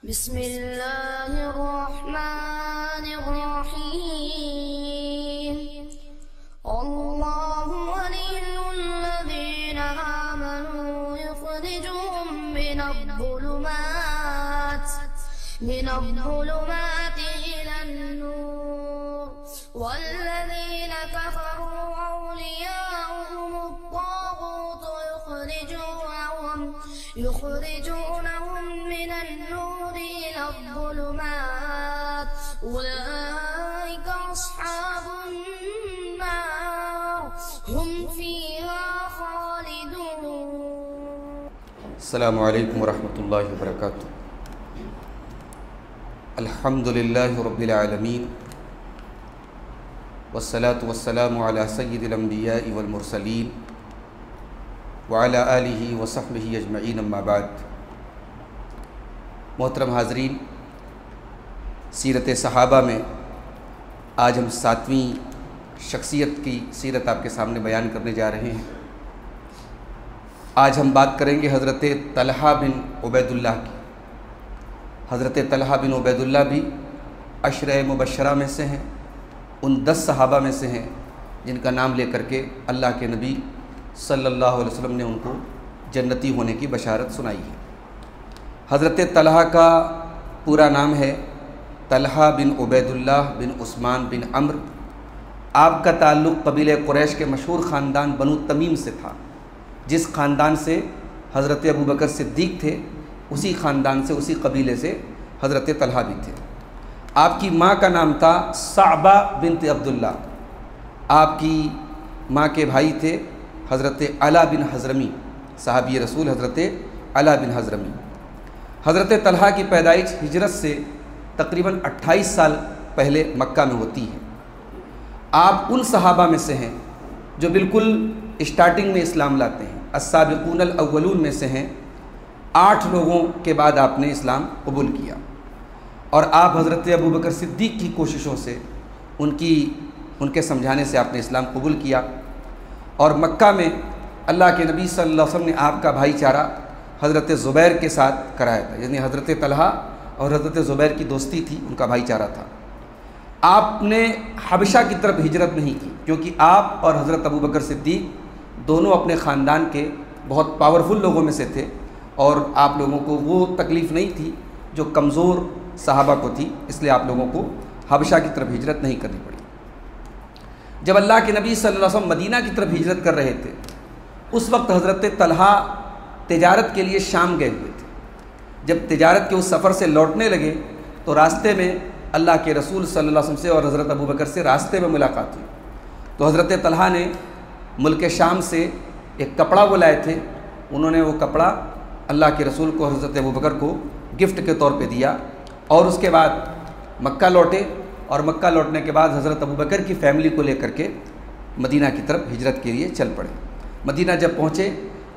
बिस्मिल्लाहिर्रहमानिर्रहीम। अल्लाहु वलियुल्लज़ीना आमनू युख़रिजुहुम मिनज़्ज़ुलुमाति इलन्नूर वल्लज़ीना कफ़रू औलियाउहुमुत्ताग़ूतु युख़रिजूनहुम मिनन्नूरि इलज़्ज़ुलुमात उलाइका अस्हाबुन्नार हुम फ़ीहा ख़ालिदून। अस्सलामु अलैकुम वरहमतुल्लाहि वबरकातुहू। अल्हम्दुलिल्लाहि रब्बिल आलमीन वस्सलातु वस्सलामु अला सय्यिदिल अंबियाइ वल मुरसलीन व अला आलिहि व सहबिहि अजमईन अम्मा बाद। मोहतरम हाज़रीन, सीरत सहाबा में आज हम 7वीं शख्सियत की सीरत आपके सामने बयान करने जा रहे हैं। आज हम बात करेंगे हज़रत तलहा बिन उबैदुल्लाह की। हज़रत तलहा बिन उबैदुल्लाह भी अशरे मुबशरा में से हैं, उन 10 सहाबा में से हैं जिनका नाम लेकर के अल्लाह के नबी सल्लल्लाहु अलैहि वसल्लम ने उनको जन्नती होने की बशारत सुनाई है। हज़रत तलहा का पूरा नाम है तलहा बिन उबैदुल्लाह बिन उस्मान बिन अम्र। आपका ताल्लुक़ कबीले कुरैश के मशहूर ख़ानदान बनु तमीम से था। जिस ख़ानदान से हज़रत अबू बकर सिद्दीक़ थे, उसी ख़ानदान से, उसी कबीले से हज़रत तलहा भी थे। आपकी माँ का नाम था साबा बिनत अब्दुल्ला। आपकी माँ के भाई थे हज़रत अला बिन हज़रमी, सहाबी रसूल हज़रत अला बिन हज़रमी। हज़रत तलहा की पैदाइश हिजरत से तकरीबन 28 साल पहले मक्का में होती है। आप उन सहाबा में से हैं जो बिल्कुल स्टार्टिंग में इस्लाम लाते हैं, अस्साबिक़ूनल अव्वलून में से हैं। 8 लोगों के बाद आपने इस्लाम कबूल किया और आप हज़रत अबू बकर सिद्दीक़ की कोशिशों से, उनके समझाने से आपने इस्लाम कबूल किया। और मक्का में अल्लाह के नबी सल्लल्लाहु अलैहि वसल्लम ने आपका भाईचारा हज़रत ज़ुबैर के साथ कराया था, यानी हज़रत तलहा और हज़रत ज़ुबैर की दोस्ती थी, उनका भाईचारा था। आपने हबशा की तरफ हिजरत नहीं की क्योंकि आप और हज़रत अबू बकर सिद्दीक़ दोनों अपने ख़ानदान के बहुत पावरफुल लोगों में से थे और आप लोगों को वो तकलीफ़ नहीं थी जो कमज़ोर सहाबा को थी, इसलिए आप लोगों को हबशा की तरफ हिजरत नहीं करनी पड़ी। जब अल्लाह के नबी सल्लल्लाहु अलैहि वसल्लम मदीना की तरफ हिजरत कर रहे थे, उस वक्त हज़रत तलहा तिजारत के लिए शाम गए हुए थे। जब तिजारत के उस सफ़र से लौटने लगे तो रास्ते में अल्लाह के रसूल सल्लल्लाहु अलैहि वसल्लम से और हज़रत अबू बकर से रास्ते में मुलाकात हुई। तो हज़रत तलहा ने मुल्क शाम से एक कपड़ा वो लाए थे, उन्होंने वो कपड़ा अल्लाह के रसूल को, हज़रत अबू बकर को गिफ्ट के तौर पे दिया और उसके बाद मक्का लौटे और मक्का लौटने के बाद हज़रत अबू बकर की फ़ैमिली को लेकर के मदीना की तरफ हिजरत के लिए चल पड़े। मदीना जब पहुँचे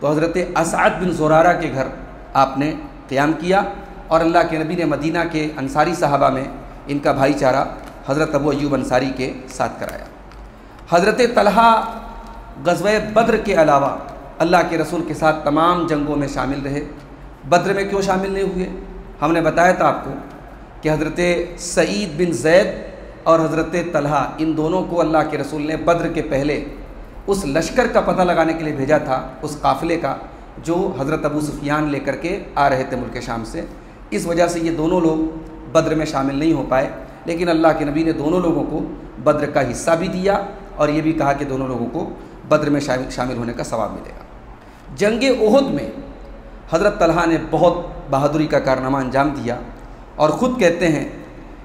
तो हज़रत असअद बिन ज़ुरारा के घर आपने क़याम किया और अल्लाह के नबी ने मदीना के अंसारी सहाबा में इनका भाईचारा हज़रत अबू अय्यूब अंसारी के साथ कराया। हज़रत तलहा ग़ज़वे बद्र के अलावा अल्लाह के रसूल के साथ तमाम जंगों में शामिल रहे। बद्र में क्यों शामिल नहीं हुए? हमने बताया था आपको कि हज़रत सईद बिन ज़ैद और हज़रत तलहा, इन दोनों को अल्लाह के रसूल ने बद्र के पहले उस लश्कर का पता लगाने के लिए भेजा था, उस काफ़िले का जो हज़रत अबू सुफियान लेकर के आ रहे थे मुल्क शाम से। इस वजह से ये दोनों लोग बद्र में शामिल नहीं हो पाए, लेकिन अल्लाह के नबी ने दोनों लोगों को बद्र का हिस्सा भी दिया और ये भी कहा कि दोनों लोगों को बद्र में शामिल होने का सवाब मिलेगा। जंगे उहुद में हज़रत तलहा ने बहुत बहादुरी का कारनामा अंजाम दिया और ख़ुद कहते हैं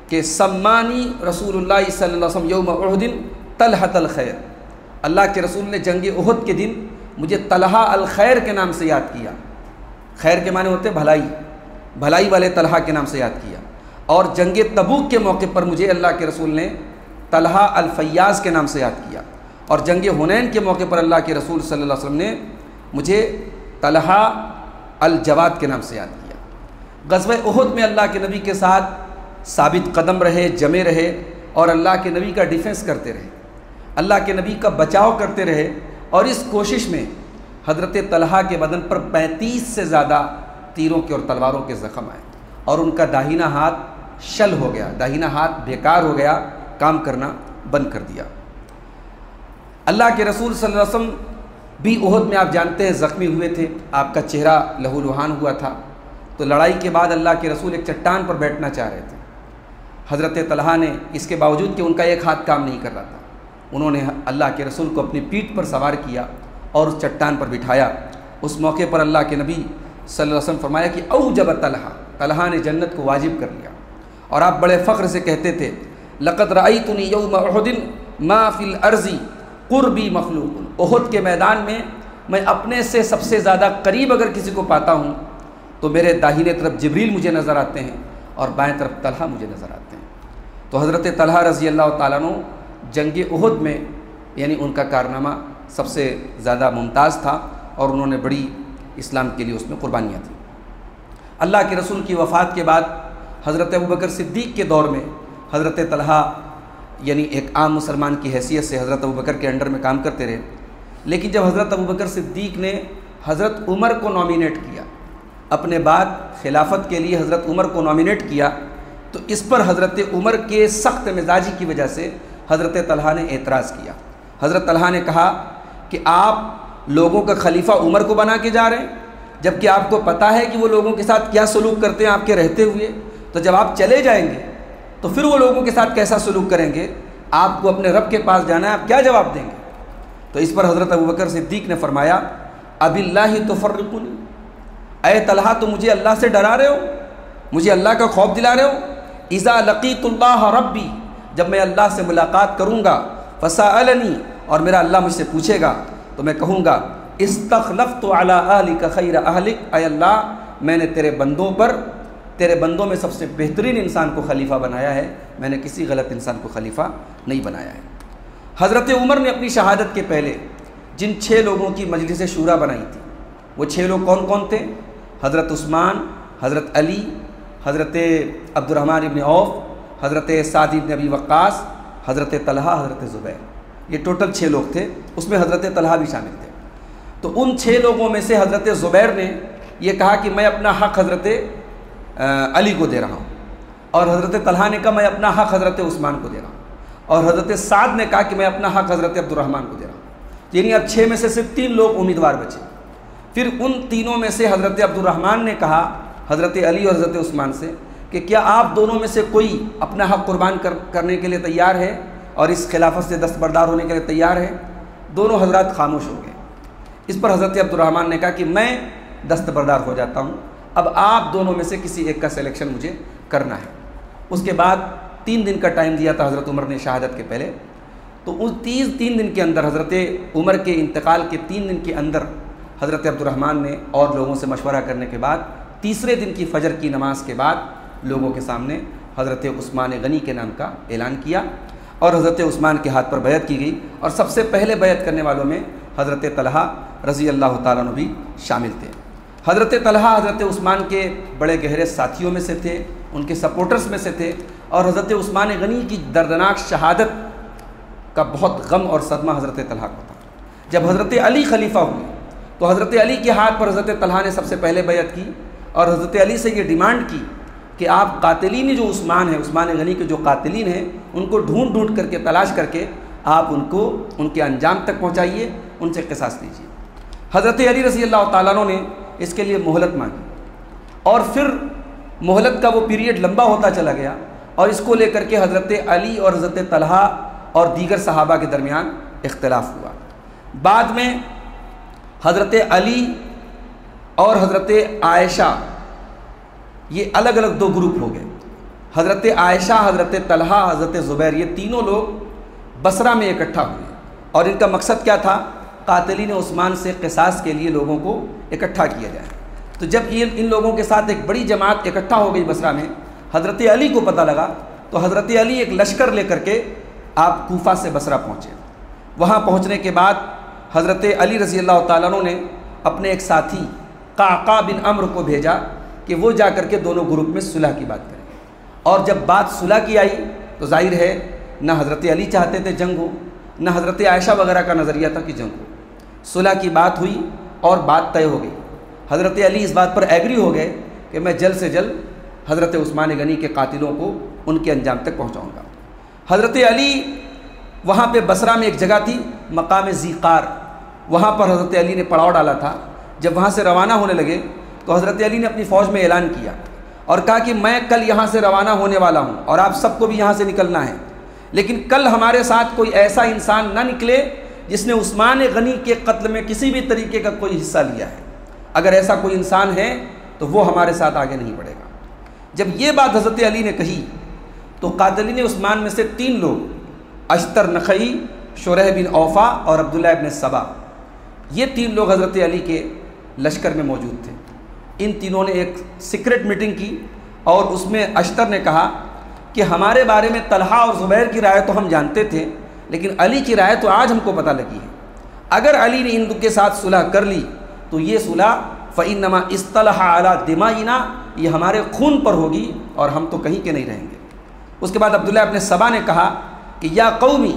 कि सम्मानी रसूलुल्लाह सल्लल्लाहु अलैहि वसल्लम यौम उहुदिन तलहतल खैर। अल्लाह के रसूल ने जंग उहुद के दिन मुझे तलहा अल खैर के नाम से याद किया। खैर के माने होते भलाई, भलाई वाले तलहा के नाम से याद किया। और जंग तबूक के मौके पर मुझे अल्लाह के रसूल ने तलहा अल फैयाज़ के नाम से याद किया और जंग हुनैन के मौके पर अल्लाह के रसूल सल्लल्लाहु अलैहि वसल्लम ने मुझे तलहा अल जवाद के नाम से याद किया। ग़ज़वे उहुद में अल्लाह के नबी के साथ साबित कदम रहे, जमे रहे और अल्लाह के नबी का डिफेंस करते रहे, अल्लाह के नबी का बचाव करते रहे और इस कोशिश में हज़रत तलहा के बदन पर 35 से ज़्यादा तीरों के और तलवारों के ज़ख़म आए और उनका दाहिना हाथ शल हो गया, दाहिना हाथ बेकार हो गया, काम करना बंद कर दिया। अल्लाह के रसूल सल्लल्लाहु अलैहि वसल्लम भी उहद में आप जानते हैं ज़ख्मी हुए थे, आपका चेहरा लहूलुहान हुआ था। तो लड़ाई के बाद अल्लाह के रसूल एक चट्टान पर बैठना चाह रहे थे। हज़रत तलहा ने, इसके बावजूद कि उनका एक हाथ काम नहीं कर रहा था, उन्होंने अल्लाह के रसूल को अपनी पीठ पर सवार किया और उस चट्टान पर बिठाया। उस मौके पर अल्लाह के नबी सल्लल्लाहु अलैहि वसल्लम फरमाया कि औजब तलहा ने जन्नत को वाजिब कर लिया। और आप बड़े फ़ख्र से कहते थे, लक़द रअयतुनी यौम उहुदिन मा फ़िल अर्ज़ि क़ुर्बी मख़लूक़ुन। उहुद के मैदान में मैं अपने से सबसे ज़्यादा करीब अगर किसी को पाता हूँ तो मेरे दाहिने तरफ जिब्रील मुझे नज़र आते हैं और बाएं तरफ तलहा मुझे नज़र आते हैं। तो हज़रत तलहा रज़ी अल्लाह ताला अन्हु जंग उहुद में, यानी उनका कारनामा सबसे ज़्यादा मुमताज़ था और उन्होंने बड़ी इस्लाम के लिए उसमें कुर्बानियाँ थी। अल्लाह के रसूल की वफ़ात के बाद हज़रत अबू बकर सिद्दीक़ के दौर में हज़रत तलहा यानी एक आम मुसलमान की हैसियत से हज़रत अबू बकर के अंडर में काम करते रहे। लेकिन जब हज़रत अबू बकर सिद्दीक़ ने हज़रत उमर को नॉमिनेट किया, अपने बाद खिलाफत के लिए हज़रत उमर को नॉमिनेट किया, तो इस पर हज़रत उमर के सख्त मिजाजी की वजह से हज़रत तलहा ने एतराज़ किया। हज़रत तलहा ने कहा कि आप लोगों का खलीफा उमर को बना के जा रहे हैं, जबकि आपको पता है कि वो लोगों के साथ क्या सलूक करते हैं आपके रहते हुए। तो जब आप चले जाएंगे तो फिर वो लोगों के साथ कैसा सलूक करेंगे, आपको अपने रब के पास जाना है, आप क्या जवाब देंगे। तो इस पर हज़रत अबू बकर सिद्दीक़ ने फरमाया, अबिल्लाहि तुफ़र्रिक़ुनी, ऐ तलहा तो मुझे अल्लाह से डरा रहे हो, मुझे अल्लाह का खौफ दिला रहे हो। इज़ा लक़ीतुल्लाह रब्बी, जब मैं अल्लाह से मुलाकात करूँगा, फ़सअलनी, और मेरा अल्लाह मुझसे पूछेगा तो मैं कहूँगा, इस्तख़लफ़्तु अला अहलिका ख़ैर अहलिक, ऐ अल्लाह मैंने तेरे बंदों में सबसे बेहतरीन इंसान को खलीफा बनाया है, मैंने किसी गलत इंसान को खलीफा नहीं बनाया है। हज़रत उमर ने अपनी शहादत के पहले जिन 6 लोगों की मजलिस शूरा बनाई थी, वो 6 लोग कौन कौन थे? हज़रत उस्मान, हज़रत अली, हज़रत अब्दुर्रहमान इब्न औफ़, हज़रत साद इब्न अबी वक्कास, हज़रत तलहा, हज़रत ज़ुबैर। ये टोटल 6 लोग थे, उसमें हज़रत तलहा भी शामिल थे। तो उन 6 लोगों में से हज़रत ज़ुबैर ने यह कहा कि मैं अपना हक़ हज़रत अली को दे रहा हूँ, और हज़रत तलहा ने कहा मैं अपना हक़ हज़रत उस्मान को दे रहा हूँ, और हज़रत साद ने कहा कि मैं अपना हक़ हज़रत अब्दुर्रहमान को दे रहा हूँ। यानी अब 6 में से सिर्फ 3 लोग उम्मीदवार बचे। फिर उन तीनों में से हज़रत अब्दुर्रहमान ने कहा हज़रत अली और हज़रत उस्मान से कि क्या आप दोनों में से कोई अपना हक़ कुर्बान करने के लिए तैयार है और इस खिलाफत से दस्तबरदार होने के लिए तैयार है? दोनों हज़रात खामोश हो गए। इस पर हज़रत अब्दुर्रहमान ने कहा कि मैं दस्तबरदार हो जाता हूँ, अब आप दोनों में से किसी एक का सिलेक्शन मुझे करना है। उसके बाद 3 दिन का टाइम दिया था हज़रत उमर ने शहादत के पहले। तो उस 3 दिन के अंदर, हज़रत उमर के इंतकाल के 3 दिन के अंदर, हज़रत अब्दुर्रहमान ने और लोगों से मशवरा करने के बाद तीसरे दिन की फ़जर की नमाज के बाद लोगों के सामने हज़रत उस्मान गनी के नाम का ऐलान किया और हज़रत उस्मान के हाथ पर बैत की गई। और सबसे पहले बैत करने वालों में हज़रत तलहा रज़ी अल्लाह ताला अन्हु भी शामिल थे। हज़रत तलहा हज़रत उस्मान के बड़े गहरे साथियों में से थे, उनके सपोर्टर्स में से थे, और हज़रत उस्मान गनी की दर्दनाक शहादत का बहुत गम और सदमा हज़रत तलहा को था। जब हज़रत अली खलीफा हुए तो हज़रत अली के हाथ पर हज़रत तलहा ने सबसे पहले बैत की और हज़रत अली से ये डिमांड की कि आप कातिलीन जो उस्मान है, उस्मान गनी के जो कातिलीन हैं, उनको ढूंढ ढूंढ करके तलाश करके आप उनको उनके अंजाम तक पहुँचाइए, उनसे क़िसास लीजिए। हज़रत अली रज़ी अल्लाह ताला अन्हु ने इसके लिए मोहलत मांगी और फिर मोहलत का वो पीरियड लंबा होता चला गया और इसको लेकर के हज़रत अली और हज़रत तलहा और दीगर सहाबा के दरमियान इख्तिलाफ हुआ। बाद में हज़रत अली और हज़रत आयशा ये अलग अलग 2 ग्रुप हो गए। हज़रत आयशा, हज़रत तलहा, हज़रत ज़ुबैर, ये तीनों लोग बसरा में इकट्ठा हुए और इनका मकसद क्या था? कातिलीन उस्मान से क़िसास के लिए लोगों को इकट्ठा किया जाए। तो जब ये इन लोगों के साथ एक बड़ी जमात इकट्ठा हो गई बसरा में, हज़रत अली को पता लगा तो हज़रत अली एक लश्कर लेकर के आप कूफा से बसरा पहुँचे। वहाँ पहुँचने के बाद हज़रत अली रज़ी अल्लाह ताला अन्हु ने अपने एक साथी काका बिन अम्र को भेजा कि वो जा कर के दोनों ग्रुप में सुलह की बात करें। और जब बात सुलह की आई तो जाहिर है न हज़रत अली चाहते थे जंग हो, न हज़रत आयशा वगैरह का नज़रिया था कि जंग हो। सुलह की बात हुई और बात तय हो गई। हज़रत अली इस बात पर एग्री हो गए कि मैं जल्द से जल्द हज़रत उस्मान गनी के कातिलों को उनके अंजाम तक पहुँचाऊँगा। हज़रत अली वहाँ पे बसरा में एक जगह थी मकाम ज़ीक़ार, वहाँ पर हज़रत अली ने पड़ाव डाला था। जब वहाँ से रवाना होने लगे तो हज़रत अली ने अपनी फ़ौज में ऐलान किया और कहा कि मैं कल यहाँ से रवाना होने वाला हूँ और आप सबको भी यहाँ से निकलना है, लेकिन कल हमारे साथ कोई ऐसा इंसान ना निकले जिसने उस्मान गनी के कत्ल में किसी भी तरीके का कोई हिस्सा लिया है। अगर ऐसा कोई इंसान है तो वो हमारे साथ आगे नहीं बढ़ेगा। जब ये बात हज़रत अली ने कही तो कातिलीन उस्मान में से 3 लोग, अश्तर नखई, शुरह बिन औफा और अब्दुल्ला इब्न सबा, ये 3 लोग हज़रत अली के लश्कर में मौजूद थे। इन तीनों ने एक सीक्रेट मीटिंग की और उसमें अश्तर ने कहा कि हमारे बारे में तलहा और ज़ुबैर की राय तो हम जानते थे, लेकिन अली की राय तो आज हमको पता लगी है। अगर अली ने इन के साथ सुलह कर ली तो ये सुलह फ़इन्नमा इस्तलहा अला दिमाइना, ये हमारे खून पर होगी और हम तो कहीं के नहीं रहेंगे। उसके बाद अब्दुल्ला इब्न सबा ने कहा कि या कौमी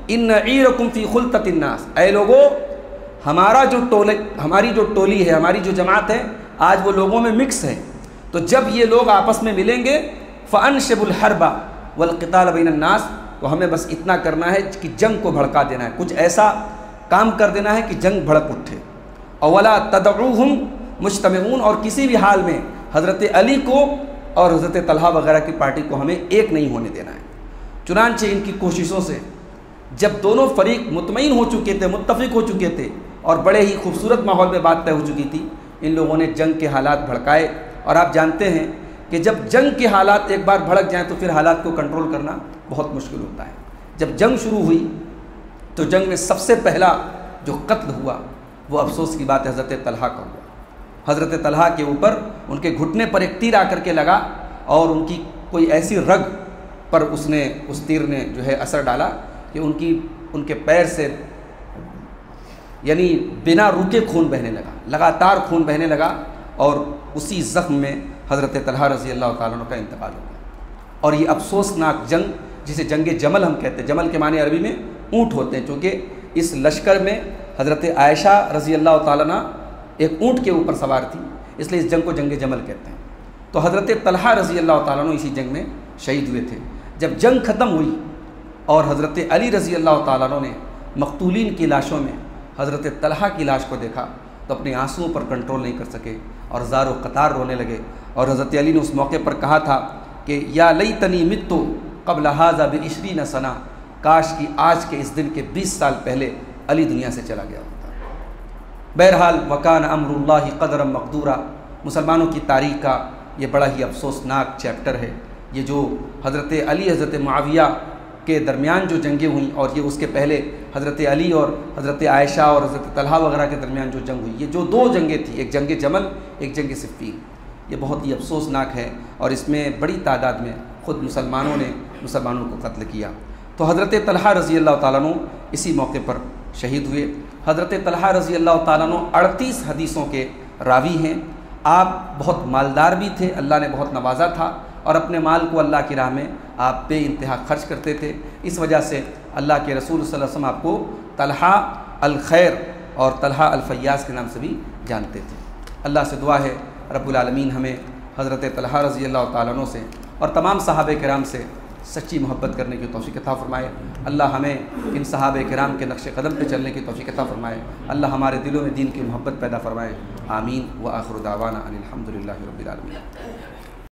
इन्न ईरकुम फ़ी खुल्ततिन नास, ऐ लोगो हमारी जो टोली है, हमारी जो जमात है, आज वो लोगों में मिक्स है। तो जब ये लोग आपस में मिलेंगे फ़अनशिबुल हर्बा वल क़िताल बैनन नास, तो हमें बस इतना करना है कि जंग को भड़का देना है, कुछ ऐसा काम कर देना है कि जंग भड़क उठे। अवला तदऊहुम मुज्तमिऊन, और किसी भी हाल में हज़रत अली को और हज़रत तलहा वगैरह की पार्टी को हमें एक नहीं होने देना है। चुनांचे इनकी कोशिशों से जब दोनों फरीक मुतमईन हो चुके थे, मुत्तफ़िक हो चुके थे और बड़े ही खूबसूरत माहौल में बात तय हो चुकी थी, इन लोगों ने जंग के हालात भड़काए। और आप जानते हैं कि जब जंग के हालात एक बार भड़क जाएँ तो फिर हालात को कंट्रोल करना बहुत मुश्किल होता है। जब जंग शुरू हुई तो जंग में सबसे पहला जो कत्ल हुआ वो अफसोस की बात है हज़रत तलहा का हुआ। हज़रत तलहा के ऊपर उनके घुटने पर एक तीर आकर के लगा और उनकी कोई ऐसी रग पर उस तीर ने जो है असर डाला कि उनके पैर से यानी बिना रुके खून बहने लगा, लगातार खून बहने लगा और उसी ज़ख्म में हज़रत तलहा रज़ी अल्लाह तआला अन्हु का इंतकाल हो गया। और ये अफसोसनाक जंग, जिसे जंग जमल हम कहते हैं, जमल के माने अरबी में ऊँट होते हैं, क्योंकि इस लश्कर में हज़रत आयशा रज़ी अल्लाह तआला अन्हा एक ऊँट के ऊपर सवार थी, इसलिए इस जंग को जंग जमल कहते हैं। तो हज़रत तलहा रज़ी अल्लाह तआला अन्हु इसी जंग में शहीद हुए थे। जब जंग ख़त्म हुई और हज़रत अली रज़ी अल्लाह तआला अन्हु ने मक़तूलीन की लाशों में हज़रत तलहा की लाश को देखा तो अपने आंसुओं पर कंट्रोल नहीं कर सके और ज़ारो क़तार रोने लगे। और हज़रत अली ने उस मौके पर कहा था कि या लैतनी मित्तु क़ब्ल हाज़ा बिइश्रीन सना, काश कि आज के इस दिन के 20 साल पहले अली दुनिया से चला गया होता। बहरहाल वकान अम्रुल्लाहि क़दरम मक़दूरा, मुसलमानों की तारीख़ का ये बड़ा ही अफसोसनाक चैप्टर है। ये जो हज़रत अली हज़रत मुआविया के दरमियान जो जंगें हुई और ये उसके पहले हज़रत अली और हज़रत आयशा और हज़रत तलहा वगैरह के दरमियान जो जंग हुई, ये जो 2 जंगें थी, एक जंग जमल एक जंग सिफ़ीन, ये बहुत ही अफसोसनाक है और इसमें बड़ी तादाद में ख़ुद मुसलमानों ने मुसलमानों को कत्ल किया। तो हज़रत तलहा रज़ी अल्लाह तआला अन्हु इसी मौके पर शहीद हुए। हज़रत तलहा रज़ी अल्लाह तआला अन्हु 38 हदीसों के रावी हैं। आप बहुत मालदार भी थे, अल्लाह ने बहुत नवाजा था और अपने माल को अल्लाह की राह में आप बेइंतहा खर्च करते थे। इस वजह से अल्लाह के रसूल सल्लल्लाहु अलैहि वसल्लम आपको तलहा अल खैर और तलहा अल फय्याज़ के नाम से भी जानते थे। अल्लाह से दुआ है रब्बुल आलमीन हमें हज़रत तलहा रज़ी अल्लाह तआला अन्हु से और तमाम सहाबे किराम से सच्ची मोहब्बत करने की तौफ़ीक़ अता फ़रमाए। अल्लाह हमें इन सहाबे किराम के नक्श कदम पे चलने की तौफ़ीक़ अता फ़रमाए। अल्लाह हमारे दिलों में दीन की मोहब्बत पैदा फ़रमाए। आमीन व आखिर दावाना अनिल हम्दुलिल्लाहि रब्बिल आलमीन।